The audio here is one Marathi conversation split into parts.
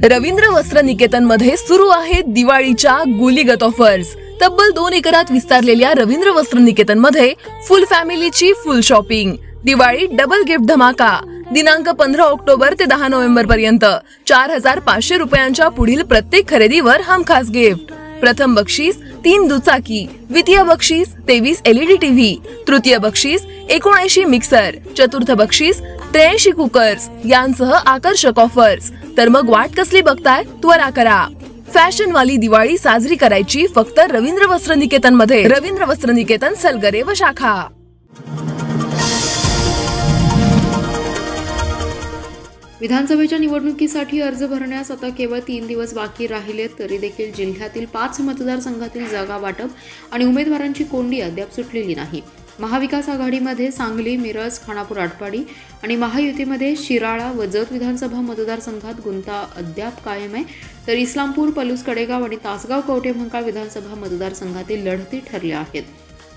रवींद्र वस्त्र निकेतन मध्ये सुरू आहेत दिवाळीच्या गुलीगत ऑफर्स। तब्बल 2 एकरात विस्तारलेल्या रवींद्र वस्त्र निकेतन मध्ये फुल फॅमिलीची full shopping. Diwali double gift धमाका दिनांक 15 ऑक्टोबर ते 10 नोव्हेंबर पर्यंत 4500 रुपयांच्या पुढील प्रत्येक खरेदीवर हमखास गिफ्ट। प्रथम बक्षीस 3 दुचाकी, द्वितीय बक्षीस 23 LED टीव्ही, तृतीय बक्षीस 79 मिक्सर, चतुर्थ बक्षीस 83 कुकर्स यांसह आकर्षक ऑफर्स। तर मग वाट कसली बघताय, त्वरा करा। फॅशन वाली दिवाळी साजरी करायची फक्त रवींद्र वस्त्र निकेतन मध्ये। रवींद्र वस्त्र निकेतन, सलगरे व शाखा। विधानसभेच्या निवडणुकीसाठी अर्ज भरण्यास आता केवळ 3 दिवस बाकी राहिले तरी देखील जिल्ह्यातील 5 मतदारसंघातील जागा वाटप आणि उमेदवारांची कोंडी अद्याप सुटलेली नाही। महाविकास आघाडीमध्ये सांगली, मिरज, खानापूर, आटपाडी आणि महायुतीमध्ये शिराळा व जत विधानसभा मतदारसंघात गुंता अद्याप कायम आहे, तर इस्लामपूर, पलूस, कडेगाव आणि तासगाव कवठेमहांकाळ विधानसभा मतदारसंघातील लढती ठरल्या आहेत।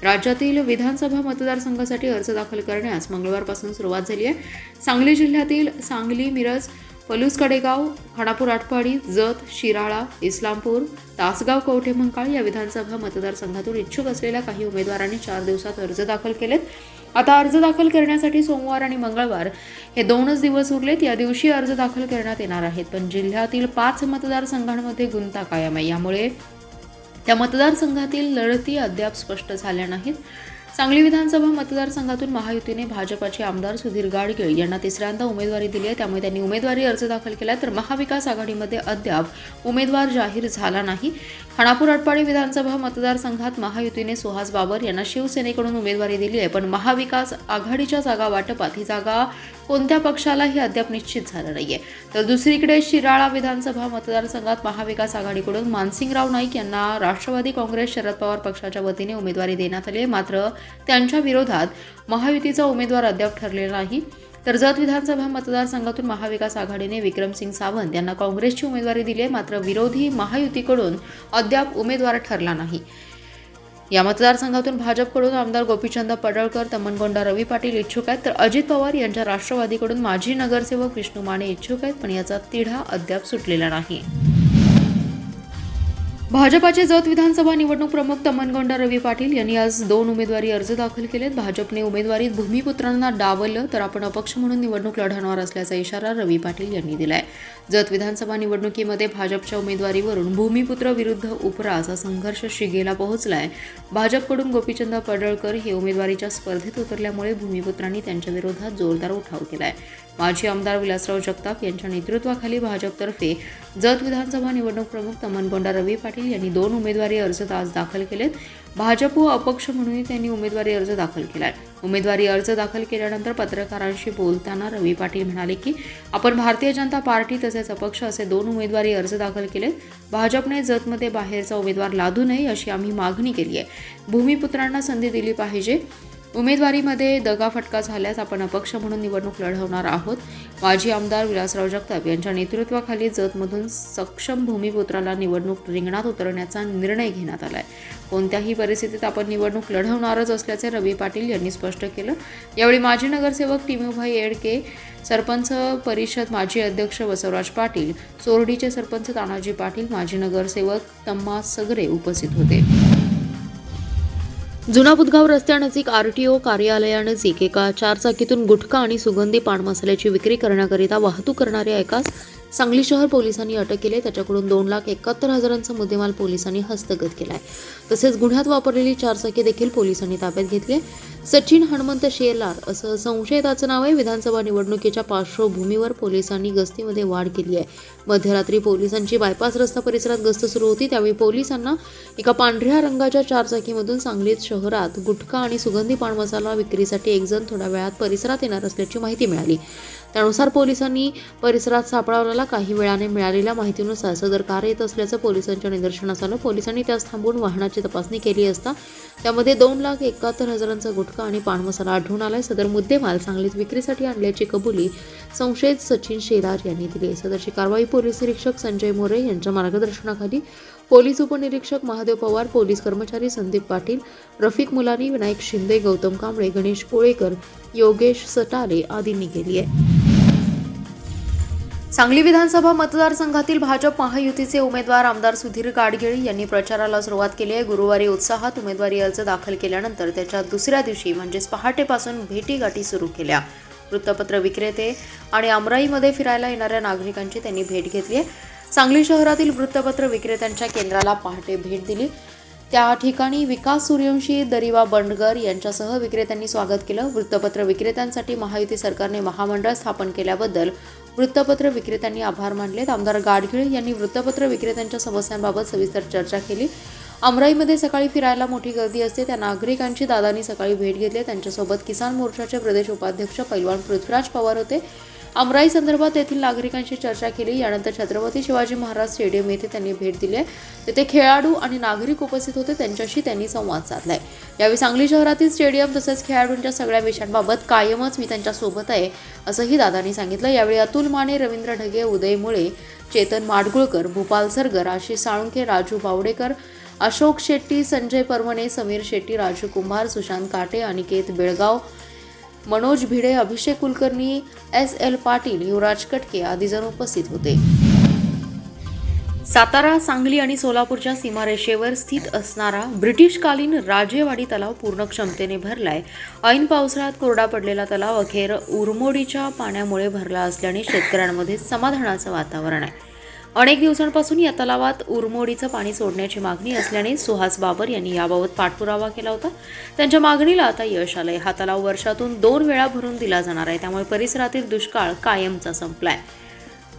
राज्यातील विधानसभा मतदारसंघासाठी अर्ज दाखल करण्यास मंगळवारपासून सुरुवात झाली आहे। सांगली जिल्ह्यातील सांगली, मिरज, पलूस, कडेगाव, खानापूर, आटपाडी, जत, शिराळा, इस्लामपूर, तासगाव कवठेमहांकाळ या विधानसभा मतदारसंघातून इच्छुक असलेल्या काही उमेदवारांनी 4 दिवसात अर्ज दाखल केलेत। आता अर्ज दाखल करण्यासाठी सोमवार आणि मंगळवार हे 2च दिवस उरलेत। या दिवशी अर्ज दाखल करण्यात येणार आहेत, पण जिल्ह्यातील 5 मतदारसंघांमध्ये गुंता कायम आहे, यामुळे त्या मतदारसंघातील लढती अद्याप स्पष्ट झाल्या नाहीत। सांगली विधानसभा मतदारसंघातून महायुतीने भाजपाचे आमदार सुधीर गाडगीळ यांना तिसऱ्यांदा उमेदवारी दिली आहे, त्यामुळे त्यांनी उमेदवारी अर्ज दाखल केला, तर महाविकास आघाडीमध्ये अद्याप उमेदवार जाहीर झाला नाही। खानापूर, आटपाडी विधानसभा मतदारसंघात महायुतीने सुहास बाबर यांना शिवसेनेकडून उमेदवारी दिली आहे, पण महाविकास आघाडीच्या जागा वाटपात ही जागा कोणत्या पक्षालाही अद्याप निश्चित झालं नाहीये। तर दुसरीकडे शिराळा विधानसभा मतदारसंघात महाविकास आघाडीकडून मानसिंगराव नाईक यांना राष्ट्रवादी काँग्रेस शरद पवार पक्षाच्या वतीने उमेदवारी देण्यात आली आहे, मात्र त्यांच्या विरोधात महायुतीचा उमेदवार अद्याप ठरलेला नाही। तर जत विधानसभा मतदारसंघातून महाविकास आघाडीने विक्रमसिंग सावंत यांना काँग्रेसची उमेदवारी दिली आहे, मात्र विरोधी महायुतीकडून अद्याप उमेदवार ठरला नाही। या मतदारसंघातून भाजपकडून आमदार गोपीचंद पडळकर, तमनगोंडा रवी पाटील इच्छुक आहेत, तर अजित पवार यांच्या राष्ट्रवादीकडून माजी नगरसेवक विष्णू माने इच्छुक आहेत, पण याचा तिढा अद्याप सुटलेला नाही। भाजपाचे जत विधानसभा निवडणूक प्रमुख तमनगोंडा रवी पाटील यांनी आज 2 उमेदवारी अर्ज दाखल केलेत। भाजपने उमेदवारीत भूमिपुत्रांना डावललं तर आपण अपक्ष म्हणून निवडणूक लढवणार असल्याचा इशारा रवी पाटील यांनी दिलाय। जत विधानसभा निवडणुकीमध्ये भाजपच्या उमेदवारीवरून भूमिपुत्र विरुद्ध उपरा असा संघर्ष शिगेला पोहोचलाय। भाजपकडून गोपीचंद पडळकर हे उमेदवारीच्या स्पर्धेत उतरल्यामुळे भूमिपुत्रांनी त्यांच्या विरोधात जोरदार उठाव केलाय। माजी आमदार विलासराव जगताप यांच्या नेतृत्वाखाली भाजपतर्फे जत विधानसभा निवडणूक प्रमुख तमनगोंडा रवी पाटील यांनी 2 उमेदवारी अर्ज आज दाखल केलेत। भाजप व अपक्ष म्हणून त्यांनी उमेदवारी अर्ज दाखल केलाय। उमेदवारी अर्ज दाखल केल्यानंतर पत्रकारांशी बोलताना रवी पाटील म्हणाले की आपण भारतीय जनता पार्टी तसेच अपक्ष असे 2 उमेदवारी अर्ज दाखल केलेत। भाजपने जतमध्ये बाहेरचा उमेदवार लादू नये अशी आम्ही मागणी केली आहे। भूमिपुत्रांना संधी दिली पाहिजे। उमेदवारीमध्ये दगाफटका झाल्यास आपण अपक्ष म्हणून निवडणूक लढवणार आहोत। माजी आमदार विलासराव जगताप यांच्या नेतृत्वाखाली जतमधून सक्षम भूमिपुत्राला निवडणूक रिंगणात उतरण्याचा निर्णय घेण्यात आलाय। कोणत्याही परिस्थितीत आपण निवडणूक लढवणारच असल्याचे रवी पाटील यांनी स्पष्ट केलं। यावेळी माजी नगरसेवक टिमूभाई येडके, सरपंच परिषद माजी अध्यक्ष वसवराज पाटील, सोरडीचे सरपंच तानाजी पाटील, माजी नगरसेवक तम्मा सगरे उपस्थित होते। जुना बुधगाव रस्त्यानजीक RTO कार्यालयानजीक एका 4 चाकीतून गुटखा आणि सुगंधी पान मसाल्याची विक्री करण्याकरिता वाहतूक करणाऱ्या एकास सांगली शहर पोलिसांनी अटक केली। त्याच्याकडून 2,71,000चा मुद्देमाल पोलिसांनी हस्तगत केलाय। तसेच गुन्ह्यात वापरलेली 4 चाकी देखील पोलिसांनी ताब्यात घेतली। सचिन हनुमंत शेलार असं संशयिताचं नाव आहे। विधानसभा निवडणुकीच्या पार्श्वभूमीवर पोलिसांनी गस्तीमध्ये वाढ केली आहे। मध्यरात्री पोलिसांची बायपास रस्ता परिसरात गस्त सुरू होती, त्यावेळी पोलिसांना एका पांढऱ्या रंगाच्या 4 चाकीमधून सांगलीत शहरात गुटखा आणि सुगंधी पान मसाला विक्रीसाठी एक जण थोड्या वेळात परिसरात येणार असल्याची माहिती मिळाली। त्यानुसार पोलिसांनी परिसरात सापळा काही वेळाने मिळालेल्या माहितीनुसार सदर कार येत असल्याचं पोलिसांच्या निदर्शनास आलं। पोलिसांनी त्यास थांबवून वाहनाची तपासणी केली असता त्यामध्ये 2,71,000चा गुटखा आणि पान मसाला आढळून आलाय। सदर मुद्देमाल सांगलीत विक्रीसाठी आणल्याची कबुली संशयित सचिन शेलार यांनी दिली। सदरची कारवाई पोलीस निरीक्षक संजय मोरे यांच्या मार्गदर्शनाखाली पोलीस उपनिरीक्षक महादेव पवार, पोलीस कर्मचारी संदीप पाटील, रफिक मुलानी, विनायक शिंदे, गौतम कांबळे, गणेश कोळेकर, योगेश सटाले आदींनी केली आहे। सांगली विधानसभा मतदारसंघातील भाजप महायुतीचे उमेदवार आमदार सुधीर गाडगीळ यांनी प्रचाराला सुरुवात केली आहे. गुरुवारी उत्साहात उमेदवारी अर्ज दाखल केल्यानंतर त्याच्या दुसऱ्या दिवशी म्हणजेच पहाटेपासून भेटीगाठी सुरू केल्या. वृत्तपत्र विक्रेते आणि आमराईमध्ये फिरायला येणाऱ्या नागरिकांची त्यांनी भेट घेतली आहे. सांगली शहरातील वृत्तपत्र विक्रेत्यांच्या केंद्राला पहाटे भेट दिली. त्या ठिकाणी विकास सूर्यवंशी, दरिवा बंडगर यांच्यासह विक्रेत्यांनी स्वागत केलं. वृत्तपत्र विक्रेत्यांसाठी महायुती सरकारने महामंडळ स्थापन केल्याबद्दल वृत्तपत्र विक्रेत्यांनी आभार मानलेत. आमदार गाडगीळ यांनी वृत्तपत्र विक्रेत्यांच्या समस्यांबाबत सविस्तर चर्चा केली. अमराईमध्ये सकाळी फिरायला मोठी गर्दी असते. त्या नागरिकांची दादांनी सकाळी भेट घेतली. त्यांच्यासोबत किसान मोर्चाचे प्रदेश उपाध्यक्ष पैलवान पृथ्वीराज पवार होते. अमराई संदर्भात तेथील नागरिकांशी चर्चा केली. यानंतर छत्रपती शिवाजी महाराज स्टेडियम येथे त्यांनी भेट दिली आहे. तेथे खेळाडू आणि नागरिक उपस्थित होते. त्यांच्याशी त्यांनी संवाद साधलाय. यावेळी सांगली शहरातील स्टेडियम तसेच खेळाडूंच्या सगळ्या विषयांबाबत कायमच मी त्यांच्या सोबत आहे असंही दादांनी सांगितलं. यावेळी अतुल माने, रवींद्र ढगे, उदय मुळे, चेतन माडगुळकर, भूपाल सरगर, आशिष साळुंखे, राजू बावडेकर, अशोक शेट्टी, संजय परमणे, समीर शेट्टी, राजू कुंभार, सुशांत काटे, अनिकेत बेळगाव, मनोज भिडे, अभिषेक कुलकर्णी, SL पाटील, युवराज कटके आदी जण उपस्थित होते. सातारा, सांगली आणि सोलापूरच्या सीमारेषेवर स्थित असणारा ब्रिटिशकालीन राजेवाडी तलाव पूर्ण क्षमतेने भरलाय. ऐन पावसाळ्यात कोरडा पडलेला तलाव अखेर उरमोडीच्या पाण्यामुळे भरला असल्याने शेतकऱ्यांमध्ये समाधानाचं वातावरण आहे. अनेक दिवसांपासून या तलावात उरमोडीचं पाणी सोडण्याची मागणी असल्याने सुहास बाबर यांनी याबाबत पाठपुरावा केला होता. त्यांच्या मागणीला आता यश आलंय. हा तलाव वर्षातून 2 वेळा भरून दिला जाणार आहे. त्यामुळे परिसरातील दुष्काळ कायमचा संपलाय.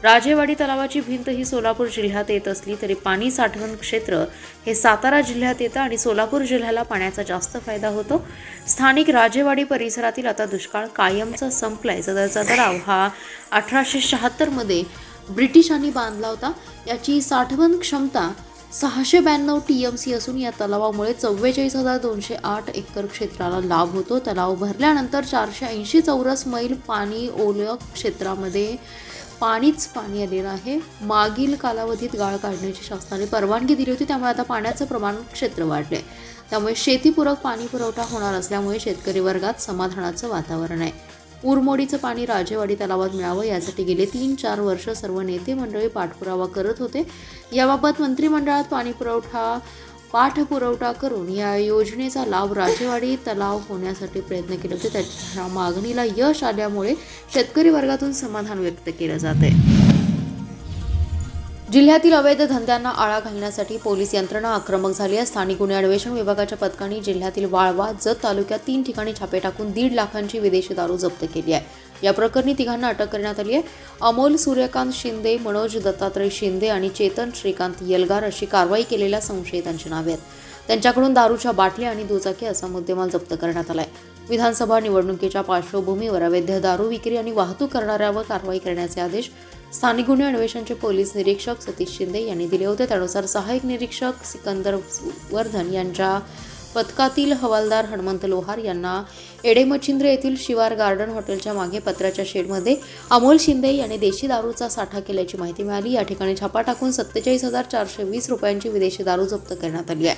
राजेवाडी तलावाची भिंत ही सोलापूर जिल्ह्यात येत असली तरी पाणी साठवण क्षेत्र हे सातारा जिल्ह्यात येतं आणि सोलापूर जिल्ह्याला पाण्याचा जास्त फायदा होतो. स्थानिक राजेवाडी परिसरातील आता दुष्काळ कायमचा संपलाय. सदरचा तलाव हा 1876 मध्ये ब्रिटिशांनी बांधला होता. याची साठवण क्षमता 692 TMC असून या तलावामुळे 44,208 एकर क्षेत्राला लाभ होतो. तलाव भरल्यानंतर 480 चौरस मैल पाणी ओल्या क्षेत्रामध्ये पाणीच पाणी आलेलं आहे. मागील कालावधीत गाळ काढण्याची शासनाने परवानगी दिली होती. त्यामुळे आता पाण्याचं प्रमाण क्षेत्र वाढले. त्यामुळे शेतीपूरक पाणी पुरवठा होणार असल्यामुळे शेतकरी वर्गात समाधानाचं वातावरण आहे. उरमोडीचं पाणी राजेवाडी तलावात मिळावं यासाठी गेले 3-4 वर्ष सर्व नेते मंडळी पाठपुरावा करत होते. याबाबत मंत्रिमंडळात पाठपुरवठा करून या योजनेचा लाभ राजेवाडी तलाव होण्यासाठी प्रयत्न केले होते. त्याच्या मागणीला यश आल्यामुळे शेतकरी वर्गातून समाधान व्यक्त केलं जाते. जिल्ह्यातील अवैध धंद्यांना आळा घालण्यासाठी पोलीस यंत्रणा आक्रमक झाली आहे. स्थानिक गुन्हे अन्वेषण विभागाच्या पथकांनी जिल्ह्यातील वाळवा, जत तालुक्यात 3 ठिकाणी छापे टाकून 1.5 लाखांची विदेशी दारू जप्त केली आहे. या प्रकरणी 3घांना अटक करण्यात आली आहे. अमोल सूर्यकांत शिंदे, मनोज दत्तात्रय शिंदे आणि चेतन श्रीकांत यलगार अशी कारवाई केलेल्या संशयितांची नावे आहेत. त्यांच्याकडून दारूच्या बाटल्या आणि दुचाकी असा मुद्देमाल जप्त करण्यात आलाय. विधानसभा निवडणुकीच्या पार्श्वभूमीवर अवैध दारू विक्री आणि वाहतूक करणाऱ्यावर कारवाई करण्याचे आदेश स्थानिक गुन्हे अन्वेषणचे पोलीस निरीक्षक सतीश शिंदे यांनी दिले होते. त्यानुसार सहाय्यक निरीक्षक सिकंदर वर्धन यांच्या पथकातील हवालदार हनुमंत लोहार यांना एडेमचिंद्र येथील शिवार गार्डन हॉटेलच्या मागे पत्र्याच्या शेडमध्ये अमोल शिंदे यांनी देशी दारूचा साठा केल्याची माहिती मिळाली. या ठिकाणी छापा टाकून 47,420 रुपयांची विदेशी दारू जप्त करण्यात आली आहे.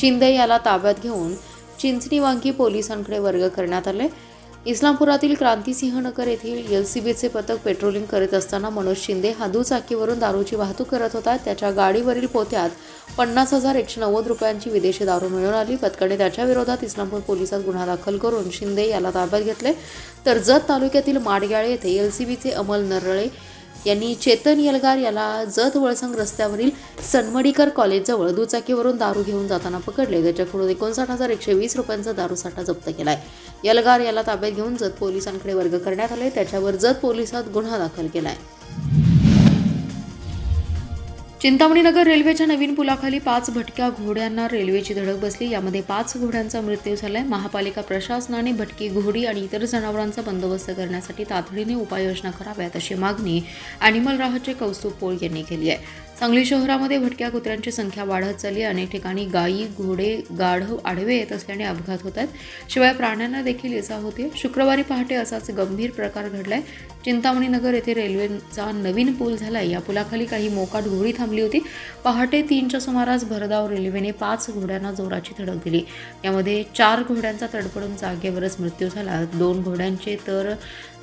शिंदे याला ताब्यात घेऊन चिंचणी वांकी पोलिसांकडे वर्ग करण्यात आले. इस्लामपुरातील क्रांतिसिंहनगर येथील LCBचे पथक पेट्रोलिंग करीत असताना मनोज शिंदे हा दुचाकीवरून दारूची वाहतूक करत होता. त्याच्या गाडीवरील पोत्यात 50,190 रुपयांची विदेशी दारू मिळून आली. पथकाने त्याच्या विरोधात इस्लामपूर पोलिसात गुन्हा दाखल करून शिंदे याला ताब्यात घेतले. तर जत तालुक्यातील माडग्याळे येथे LCBचे अमल नरळे यांनी चेतन यलगार याला जत वळसंग रस्त्यावरील सनमडीकर कॉलेजजवळ दुचाकीवरून दारू घेऊन जाताना पकडले. त्याच्याकडून 59,120 रुपयांचा दारूसाठा जप्त केलाय. यलगार याला ताब्यात घेऊन जत पोलिसांकडे वर्ग करण्यात आले. त्याच्यावर जत पोलिसात गुन्हा दाखल केलाय. चिंतामणी नगर रेल्वेच्या नवीन पुलाखाली 5 भटक्या घोड्यांना रेल्वेची धडक बसली. यामध्ये 5 घोड्यांचा मृत्यू झालाय. महापालिका प्रशासनाने भटकी घोडी आणि इतर जनावरांचा बंदोबस्त करण्यासाठी तातडीने उपाययोजना कराव्यात अशी मागणी अॅनिमल राहतचे कौस्तुभ पोळ यांनी केली आहे. सांगली शहरामध्ये भटक्या कुत्र्यांची संख्या वाढत चालली आहे. अनेक ठिकाणी गायी, घोडे, गाढव आडवे येत असल्याने अपघात होत आहेत. शिवाय प्राण्यांना देखील इजा होते. शुक्रवारी पहाटे असाच गंभीर प्रकार घडलाय. चिंतामणी नगर येथे रेल्वेचा नवीन पूल झालाय. या पुलाखाली काही मोकाट घोडी थांबली होती. पहाटे 3च्या सुमारास भरधाव रेल्वेने 5 घोड्यांना जोराची धडक दिली. यामध्ये 4 घोड्यांचा तडफडून जागेवरच मृत्यू झाला. 2 घोड्यांचे तर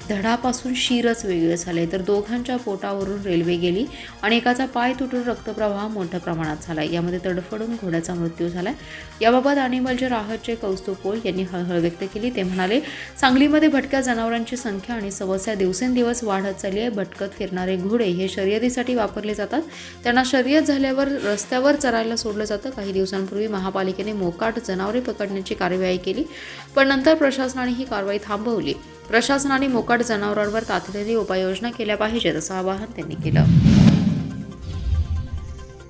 धडापासून शिरच वेगळे झाले, तर दोघांच्या पोटावरून रेल्वे गेली आणि एकाचा पाय तुटून रक्तप्रवाह मोठ्या प्रमाणात झाला. यामध्ये तडफडून घोड्याचा मृत्यू झाला. याबाबत अॅनिमलचे राहतचे कौस्तुभ पोळ यांनी हळहळ व्यक्त केली. ते म्हणाले, सांगलीमध्ये भटक्या जनावरांची संख्या आणि समस्या दिवसेंदिवस वाढत चालली आहे. भटकत फिरणारे घोडे हे शर्यतीसाठी वापरले जातात. त्यांना शर्यत झाल्यावर रस्त्यावर चरायला सोडलं जातं. काही दिवसांपूर्वी महापालिकेने मोकाट जनावरे पकडण्याची कार्यवाही केली, पण नंतर प्रशासनाने ही कारवाई थांबवली. प्रशासनाने मोकाट जनावरांवर तातडीने उपाययोजना केल्या पाहिजेत असं आवाहन त्यांनी केलं.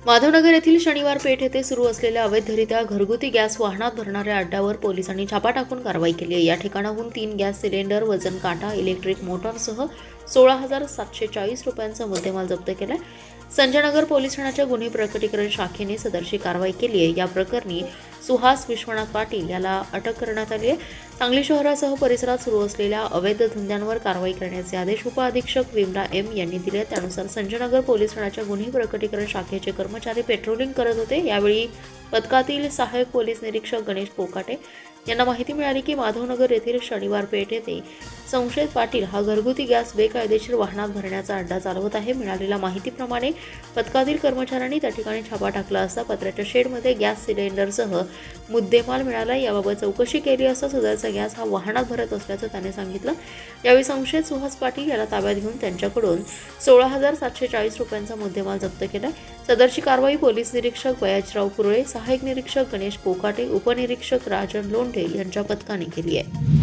माधवनगर येथील शनिवार पेठ येथे सुरू असलेल्या अवैधरित्या घरगुती गॅस वाहनात भरणाऱ्या अड्ड्यावर पोलिसांनी छापा टाकून कारवाई केली आहे. या ठिकाणाहून 3 गॅस सिलेंडर, वजन काटा, इलेक्ट्रिक मोटरसह 16,740 रुपयांचा मुद्देमाल जप्त केला. संजयनगर पोलीस ठाण्याच्या गुन्हे प्रकटीकरण शाखेने सदरची कारवाई केली आहे. या प्रकरणी सुहास विश्वनाथ पाटील याला अटक करण्यात आली आहे. सांगली शहरासह परिसरात सुरू असलेल्या अवैध धंद्यांवर कारवाई करण्याचे आदेश उपअधीक्षक विमला एम यांनी दिले. त्यानुसार संजयनगर पोलीस ठाण्याच्या गुन्हे प्रकटीकरण शाखेचे कर्मचारी पेट्रोलिंग करत होते. यावेळी पथकातील सहाय्यक पोलीस निरीक्षक गणेश पोकाटे यांना माहिती मिळाली की माधवनगर येथील शनिवार पेठ येथे संशयित पाटील हा घरगुती गॅस बेकायदेशीर वाहनात भरण्याचा अड्डा चालवत आहे. मिळालेल्या माहितीप्रमाणे पथकातील कर्मचाऱ्यांनी त्या ठिकाणी छापा टाकला असता पत्र्याच्या शेडमध्ये गॅस सिलेंडरसह मुद्देमाल मिळाला. याबाबत चौकशी केली असता सदरचा गॅस हा वाहनात भरत असल्याचं त्याने सांगितलं. यावेळी संशयित सुहास पाटील याला ताब्यात घेऊन त्यांच्याकडून 16,740 रुपयांचा मुद्देमाल जप्त केला. सदरची कारवाई पोलीस निरीक्षक बयाजराव कुरळे, सहाय्यक निरीक्षक गणेश पोकाटे, उपनिरीक्षक राजन लोंढे यांच्या पथकाने केली आहे.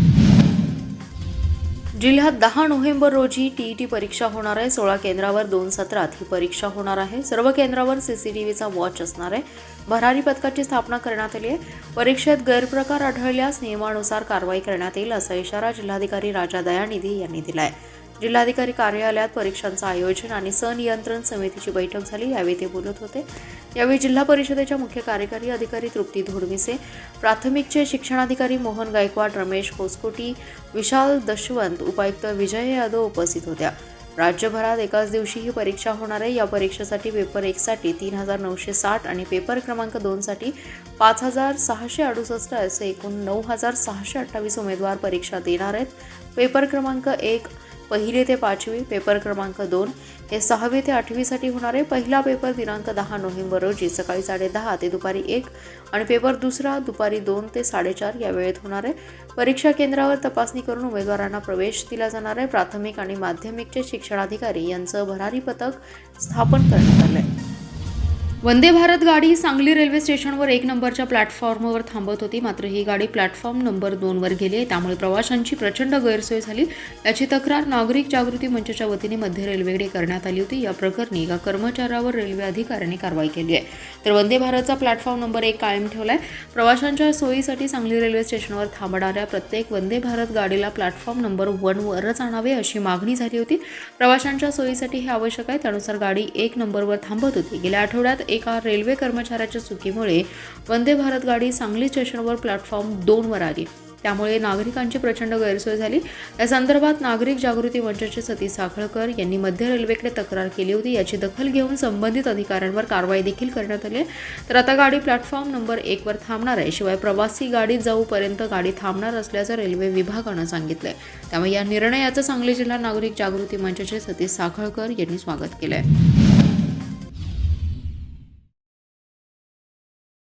जिल्ह्यात 10 नोव्हेंबर रोजी टीईटी परीक्षा होणार आहे. 16 केंद्रावर 2 सत्रात ही परीक्षा होणार आहे. सर्व केंद्रावर सीसीटीव्हीचा वॉच असणार आहे. भरारी पथकाची स्थापना करण्यात आली आहे. परीक्षेत गैरप्रकार आढळल्यास नियमानुसार कारवाई करण्यात येईल असा इशारा जिल्हाधिकारी राजा दयानिधी यांनी दिला आहे. जिल्हाधिकारी कार्यालयात परीक्षांचं आयोजन आणि संनियंत्रण समितीची बैठक झाली. यावेळी ते बोलत होते. यावेळी जिल्हा परिषदेच्या मुख्य कार्यकारी अधिकारी तृप्ती धोडमिसे, प्राथमिकचे शिक्षणाधिकारी मोहन गायकवाड, रमेश कोसकोटी, विशाल दशवंत, उपायुक्त विजय यादव उपस्थित होत्या. राज्यभरात एकाच दिवशी ही परीक्षा होणार आहे. या परीक्षेसाठी पेपर 1 साठी 3,960 आणि पेपर क्रमांक 2 साठी 5,668 असे एकूण 9,628 उमेदवार परीक्षा देणार आहेत. पेपर क्रमांक 1 पहिली ते 5वी, पेपर क्रमांक 2 हे 6वी ते 8वी साठी होणार आहे. पहिला पेपर दिनांक 10 नोव्हेंबर रोजी सकाळी 10:30 ते दुपारी 1 आणि पेपर दुसरा दुपारी 2 ते 4:30 या वेळेत होणार आहे. परीक्षा केंद्रावर तपासणी करून उमेदवारांना प्रवेश दिला जाणार आहे. प्राथमिक आणि माध्यमिकचे शिक्षणाधिकारी यांचं भरारी पथक स्थापन करण्यात आलं आहे. वंदे भारत गाडी सांगली रेल्वे स्टेशनवर 1 नंबरच्या प्लॅटफॉर्मवर थांबत होती. मात्र ही गाडी प्लॅटफॉर्म नंबर 2 वर गेली आहे. त्यामुळे प्रवाशांची प्रचंड गैरसोय झाली. याची तक्रार नागरिक जागृती मंचच्या वतीने मध्य रेल्वेकडे करण्यात आली होती. या प्रकरणी एका कर्मचाऱ्यावर रेल्वे अधिकाऱ्यांनी कारवाई केली आहे. तर वंदे भारतचा प्लॅटफॉर्म नंबर 1 कायम ठेवलाय. प्रवाशांच्या सोयीसाठी सांगली रेल्वे स्टेशनवर थांबणाऱ्या प्रत्येक वंदे भारत गाडीला प्लॅटफॉर्म नंबर 1 वरच आणावे अशी मागणी झाली होती. प्रवाशांच्या सोयीसाठी हे आवश्यक आहे. त्यानुसार गाडी 1 नंबरवर थांबत होती. गेल्या आठवड्यात एका रेल्वे कर्मचाऱ्याच्या चुकीमुळे वंदे भारत गाडी सांगली स्टेशनवर प्लॅटफॉर्म 2 वर आली. त्यामुळे नागरिकांची प्रचंड गैरसोय झाली. या संदर्भात नागरिक जागृती मंचचे सतीश साखळकर यांनी मध्य रेल्वेकडे तक्रार केली होती. याची दखल घेऊन संबंधित अधिकाऱ्यांवर कारवाई देखील करण्यात आली. तर आता गाडी प्लॅटफॉर्म नंबर 1 वर थांबणार आहे. शिवाय प्रवासी गाडीत जाऊपर्यंत गाडी थांबणार असल्याचं रेल्वे विभागानं सांगितलंय. त्यामुळे या निर्णयाचं सांगली जिल्हा नागरिक जागृती मंचचे सतीश साखळकर यांनी स्वागत केलंय.